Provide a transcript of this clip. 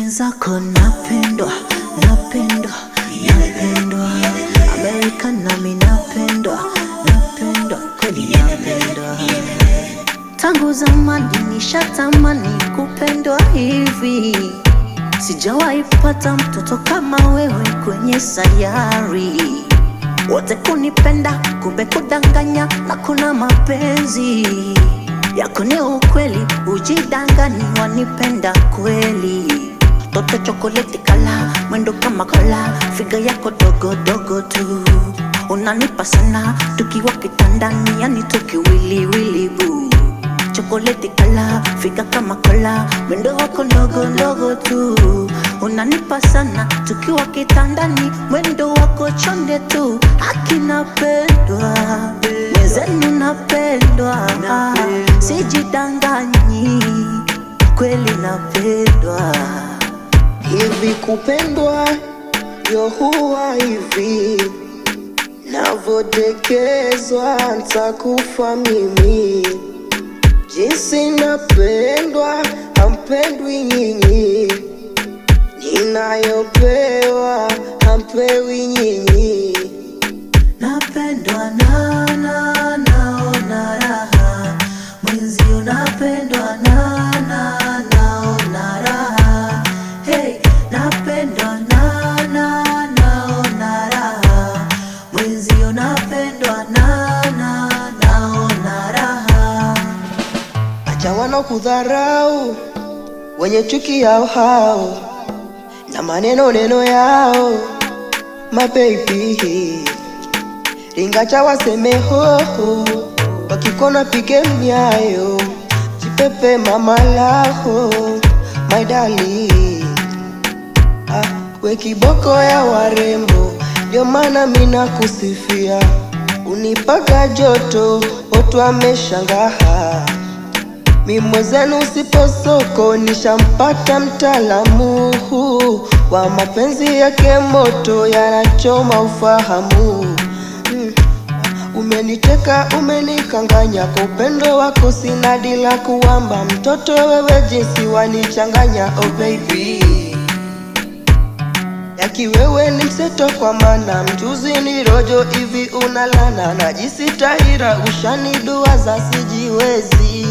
Mwenzako napendwa, napendwa, napendwa. Amerika nami napendwa, napendwa, kweli napendwa. Tangu zamani nishatamani kupendwa hivi. Sijawahi pata mtoto kama wewe kwenye sayari. Wote kunipenda, kumbe kudanganya na kuna mapenzi. Yako ni ukweli, ujidangani wanipenda kweli. Toto chokoleti kala, mwendo kama kola, figa yako dogo dogo tu. Unanipa sana, tukiwa kitandani, yani tukiwili wili boo. Chokoleti kala, figa kama kola, mwendo wako dogo dogo tu. Unanipa sana, tukiwa kitandani, mwendo wako chonde tu. Akinapendwa, mwenzenu napendwa, sijidanganyi, kweli napendwa. Hivi kupendwa yo huwa hivi, navodekezwa ntakufa mimi. Jinsi napendwa hampendwi nyinyi, ninayopewa hampewi nyinyi. Napendwa naona raha, mwenzio napendwa naona raha. Hey, napendwa naona raha, mwenzio napendwa naona raha. Acha wanakudharau, wenye chuki yao hao na maneno neno yao, my baby. Ringacha waseme hoho, wakikona pige mnyayo, jipepe mama laho, my darling. We kiboko ya warembo, ndio maana mina kusifia. Unipaga joto, watu wameshangaa. Mimwezenu usiposoko, nishampata mtaalamu wa mapenzi yake moto, yanachoma ufahamu. Umeniteka, umenikanganya, kwa upendo wako sina dila kuwamba. Mtoto wewe jinsi wanichanganya, oh baby. Yaki wewe ni mseto kwa mana, mjuzi ni rojo hivi unalana. Najisi tahira ushani dua za sijiwezi.